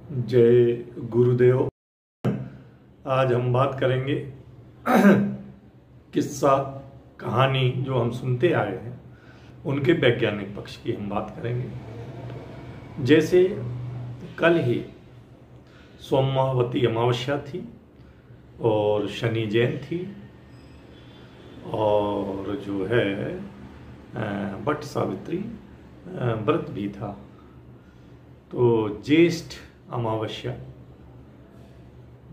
जय गुरुदेव। आज हम बात करेंगे किस्सा कहानी जो हम सुनते आए हैं उनके वैज्ञानिक पक्ष की हम बात करेंगे। जैसे कल ही सोमवती अमावस्या थी और शनि जयंती और जो है वट सावित्री व्रत भी था। तो ज्येष्ठ अमावस्या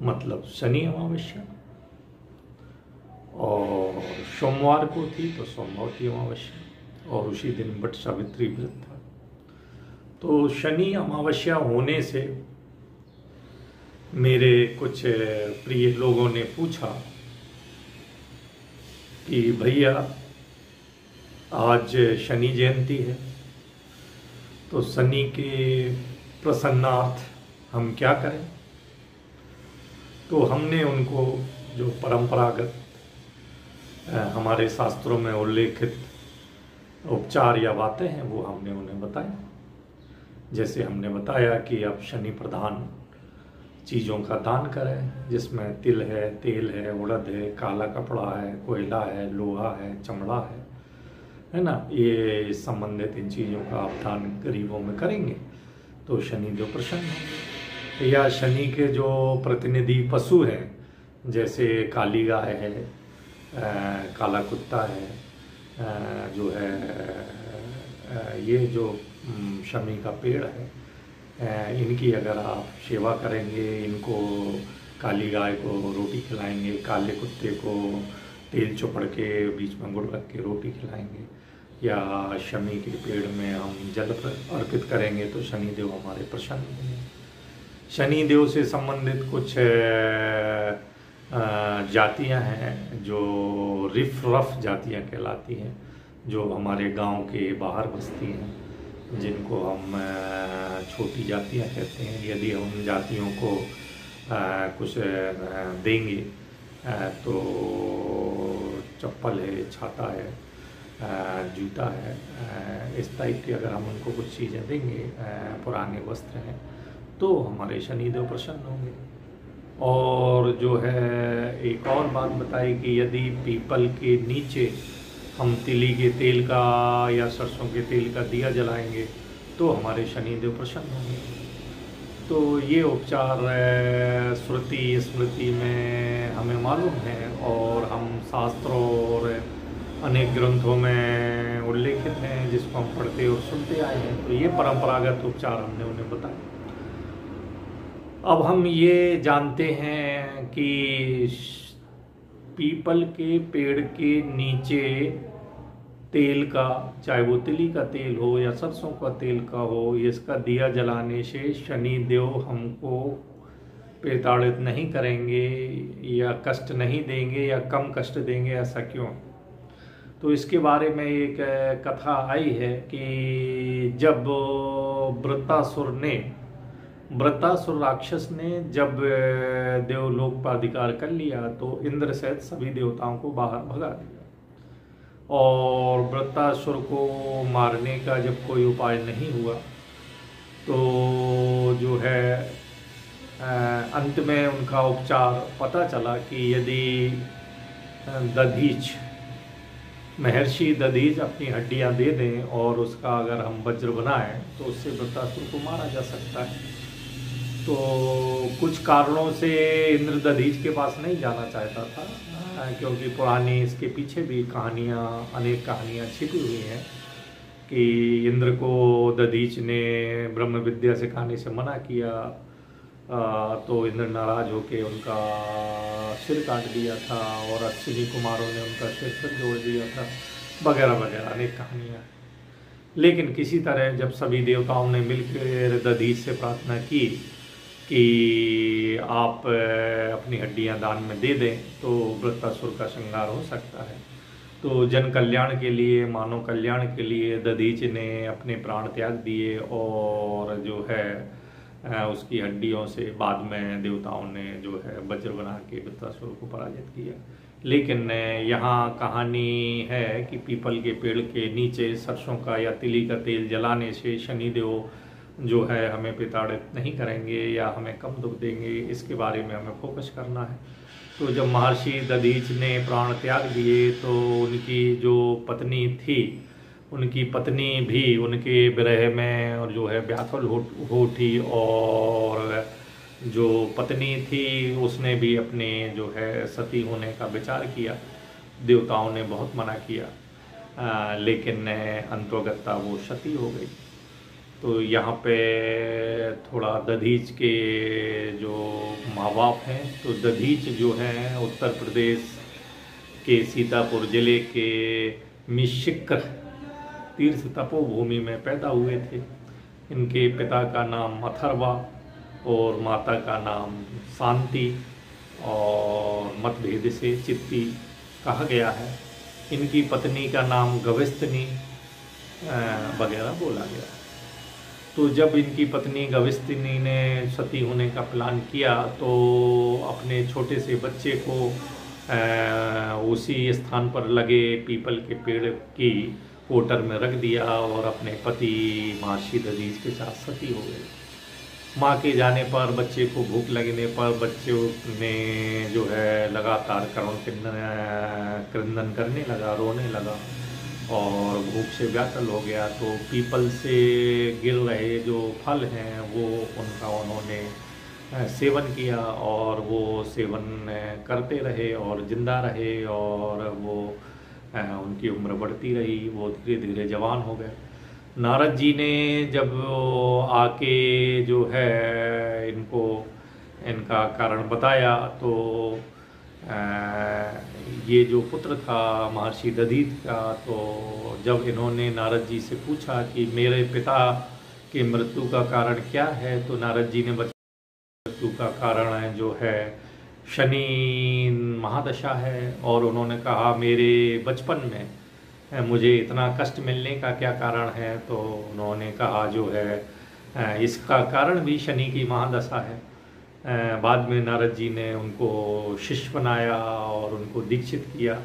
मतलब शनि अमावस्या और सोमवार को थी तो सोमवती अमावस्या और उसी दिन वट सावित्री व्रत था। तो शनि अमावस्या होने से मेरे कुछ प्रिय लोगों ने पूछा कि भैया आज शनि जयंती है तो शनि के प्रसन्नार्थ हम क्या करें। तो हमने उनको जो परंपरागत हमारे शास्त्रों में उल्लेखित उपचार या बातें हैं वो हमने उन्हें बताया। जैसे हमने बताया कि आप शनि प्रधान चीज़ों का दान करें, जिसमें तिल है, तेल है, उड़द है, काला कपड़ा है, कोयला है, लोहा है, चमड़ा है ना। ये संबंधित इन चीज़ों का आप दान गरीबों में करेंगे तो शनि देव प्रसन्न होंगे। या शनि के जो प्रतिनिधि पशु हैं, जैसे काली गाय है, काला कुत्ता है, जो है ये जो शमी का पेड़ है, इनकी अगर आप सेवा करेंगे, इनको काली गाय को रोटी खिलाएंगे, काले कुत्ते को तेल चुपड़ के बीच में गुड़ रख के रोटी खिलाएंगे, या शमी के पेड़ में हम जल अर्पित करेंगे तो शनि देव हमारे प्रसन्न होंगे। शनि देव से संबंधित कुछ जातियां हैं जो रिफ रफ जातियां कहलाती हैं, जो हमारे गांव के बाहर बसती हैं, जिनको हम छोटी जातियां कहते हैं। यदि हम जातियों को कुछ देंगे तो चप्पल है, छाता है, जूता है, इस टाइप की अगर हम उनको कुछ चीज़ें देंगे, पुराने वस्त्र हैं, तो हमारे शनिदेव प्रसन्न होंगे। और जो है एक और बात बताई कि यदि पीपल के नीचे हम तिली के तेल का या सरसों के तेल का दिया जलाएंगे तो हमारे शनिदेव प्रसन्न होंगे। तो ये उपचार श्रुति स्मृति में हमें मालूम है और हम शास्त्रों और अनेक ग्रंथों में उल्लेखित हैं, जिसको हम पढ़ते और सुनते आए हैं। तो ये परंपरागत उपचार हमने उन्हें बताए। अब हम ये जानते हैं कि पीपल के पेड़ के नीचे तेल का, चाहे वो तिली का तेल हो या सरसों का तेल का हो, इसका दिया जलाने से शनि देव हमको प्रताड़ित नहीं करेंगे या कष्ट नहीं देंगे या कम कष्ट देंगे। ऐसा क्यों? तो इसके बारे में एक कथा आई है कि जब वृत्तासुर राक्षस ने जब देवलोक पर अधिकार कर लिया तो इंद्र सहित सभी देवताओं को बाहर भगा दिया। और वृत्तासुर को मारने का जब कोई उपाय नहीं हुआ तो जो है अंत में उनका उपचार पता चला कि यदि दधीच महर्षि दधीच अपनी हड्डियां दे दें और उसका अगर हम वज्र बनाएं तो उससे वृत्तासुर को मारा जा सकता है। तो कुछ कारणों से इंद्र दधीच के पास नहीं जाना चाहता था, क्योंकि पुरानी इसके पीछे भी अनेक कहानियाँ छिपी हुई हैं कि इंद्र को दधीच ने ब्रह्म विद्या सिखाने से मना किया, तो इंद्र नाराज होकर उनका सिर काट दिया था और अश्विनी कुमारों ने उनका सिर जोड़ दिया था, वगैरह वगैरह अनेक कहानियाँ। लेकिन किसी तरह जब सभी देवताओं ने मिलकर दधीच से प्रार्थना की कि आप अपनी हड्डियां दान में दे दें तो वृत्तासुर का संहार हो सकता है, तो जन कल्याण के लिए, मानव कल्याण के लिए दधीच ने अपने प्राण त्याग दिए और जो है उसकी हड्डियों से बाद में देवताओं ने जो है वज्र बना के वृत्तासुर को पराजित किया। लेकिन यहाँ कहानी है कि पीपल के पेड़ के नीचे सरसों का या तिली का तेल जलाने से शनिदेव जो है हमें प्रताड़ित नहीं करेंगे या हमें कम दुख देंगे, इसके बारे में हमें फोकस करना है। तो जब महर्षि दधीच ने प्राण त्याग दिए तो उनकी जो पत्नी थी, उनकी पत्नी भी उनके विरह में और जो है व्याकुल हो उठी, और जो पत्नी थी उसने भी अपने जो है सती होने का विचार किया। देवताओं ने बहुत मना किया, लेकिन अंतोगत्ता वो सती हो गई। तो यहाँ पे थोड़ा दधीच के जो माँ बाप हैं, तो दधीच जो हैं उत्तर प्रदेश के सीतापुर जिले के मिश्रिक तीर्थ तपोभूमि में पैदा हुए थे। इनके पिता का नाम अथर्वा और माता का नाम शांति, और मतभेद से चित्ती कहा गया है। इनकी पत्नी का नाम गविस्तिनी वगैरह बोला गया। तो जब इनकी पत्नी गविस्तिनी ने सती होने का प्लान किया तो अपने छोटे से बच्चे को उसी स्थान पर लगे पीपल के पेड़ की कोटर में रख दिया और अपने पति महर्षि दधीच के साथ सती हो गई। माँ के जाने पर बच्चे को भूख लगने पर बच्चे ने जो है लगातार क्रंदन करने लगा, रोने लगा और भूख से व्याकुल हो गया। तो पीपल से गिर रहे जो फल हैं वो उनका उन्होंने सेवन किया और वो सेवन करते रहे और जिंदा रहे, और वो उनकी उम्र बढ़ती रही, वो धीरे धीरे जवान हो गए। नारद जी ने जब आके जो है इनको इनका कारण बताया तो ये जो पुत्र था महर्षि दधीच का, तो जब इन्होंने नारद जी से पूछा कि मेरे पिता के मृत्यु का कारण क्या है, तो नारद जी ने बताया मृत्यु का कारण जो है शनि महादशा है। और उन्होंने कहा मेरे बचपन में मुझे इतना कष्ट मिलने का क्या कारण है, तो उन्होंने कहा जो है इसका कारण भी शनि की महादशा है। बाद में नारद जी ने उनको शिष्य बनाया और उनको दीक्षित किया,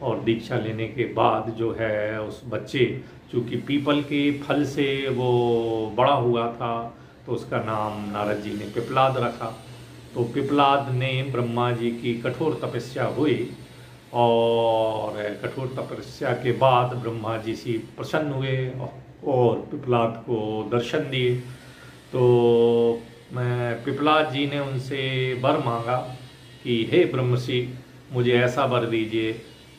और दीक्षा लेने के बाद जो है उस बच्चे, चूँकि पीपल के फल से वो बड़ा हुआ था तो उसका नाम नारद जी ने पिपलाद रखा। तो पिपलाद ने ब्रह्मा जी की कठोर तपस्या हुई और कठोर तपस्या के बाद ब्रह्मा जी से प्रसन्न हुए और पिपलाद को दर्शन दिए। तो पिपलाद जी ने उनसे वर मांगा कि हे ब्रह्मर्षि, मुझे ऐसा वर दीजिए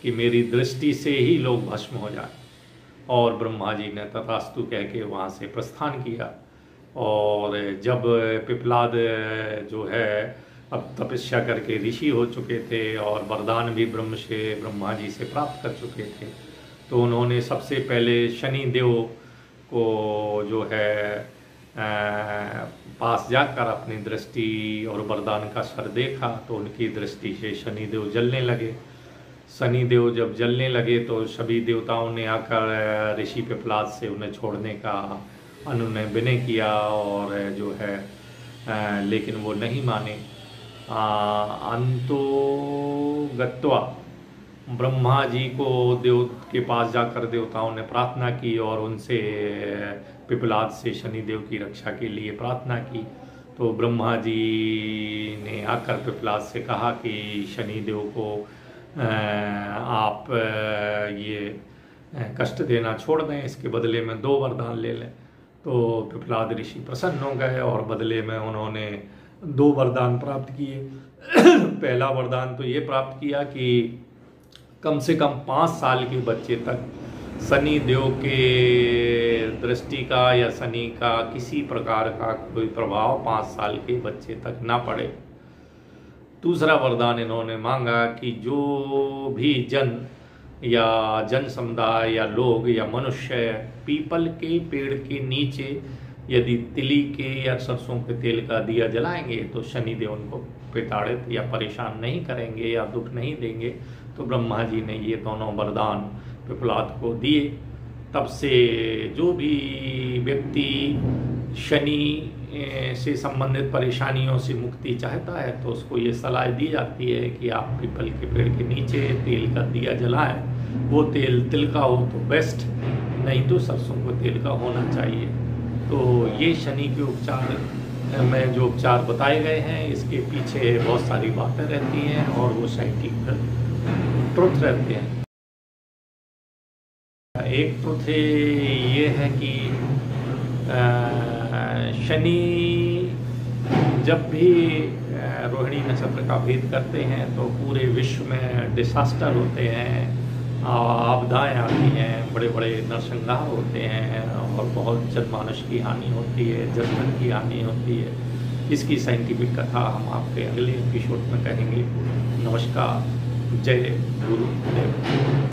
कि मेरी दृष्टि से ही लोग भस्म हो जाए। और ब्रह्मा जी ने तथास्तु कह के वहाँ से प्रस्थान किया। और जब पिपलाद जो है अब तपस्या करके ऋषि हो चुके थे और वरदान भी ब्रह्मा जी से प्राप्त कर चुके थे, तो उन्होंने सबसे पहले शनि देव को जो है पास जाकर अपनी दृष्टि और वरदान का सर देखा, तो उनकी दृष्टि से शनिदेव जलने लगे। शनिदेव जब जलने लगे तो सभी देवताओं ने आकर ऋषि पिपलाद से उन्हें छोड़ने का उन्होंने विनय किया, और जो है लेकिन वो नहीं माने। अंतो गत्वा ब्रह्मा जी को देव के पास जाकर देवताओं ने प्रार्थना की और उनसे पिपलाद से शनिदेव की रक्षा के लिए प्रार्थना की। तो ब्रह्मा जी ने आकर पिपलाद से कहा कि शनिदेव को आप ये कष्ट देना छोड़ दें, इसके बदले में 2 वरदान ले लें। तो पिपलाद ऋषि प्रसन्न हो गए और बदले में उन्होंने 2 वरदान प्राप्त किए। पहला वरदान तो ये प्राप्त किया कि कम से कम 5 साल के बच्चे तक शनि देव के दृष्टि का या शनि का किसी प्रकार का कोई प्रभाव 5 साल के बच्चे तक ना पड़े। दूसरा वरदान इन्होंने मांगा कि जो भी जन या जन समुदाय या लोग या मनुष्य पीपल के पेड़ के नीचे यदि तिली के या सरसों के तेल का दिया जलाएंगे तो शनिदेव उनको प्रताड़ित या परेशान नहीं करेंगे या दुख नहीं देंगे। तो ब्रह्मा जी ने ये दोनों वरदान पिपलाद को दिए। तब से जो भी व्यक्ति शनि से संबंधित परेशानियों से मुक्ति चाहता है तो उसको ये सलाह दी जाती है कि आप पीपल के पेड़ के नीचे तेल का दिया जलाएं। वो तेल तिल का हो तो बेस्ट, नहीं तो सरसों को तेल का होना चाहिए। तो ये शनि के उपचार में जो उपचार बताए गए हैं, इसके पीछे बहुत सारी बातें रहती हैं और वो साइंटिफिक ट्रुथ रहते हैं। एक ट्रुथ ये है कि शनि जब भी रोहिणी नक्षत्र का भेद करते हैं तो पूरे विश्व में डिसास्टर होते हैं, आपदाएं आती हैं, बड़े बड़े नरसंहार होते हैं और बहुत जनमानस की हानि होती है, जनधन की हानि होती है। इसकी साइंटिफिक कथा हम आपके अगले एपिसोड में कहेंगे। नमस्कार, जय गुरुदेव।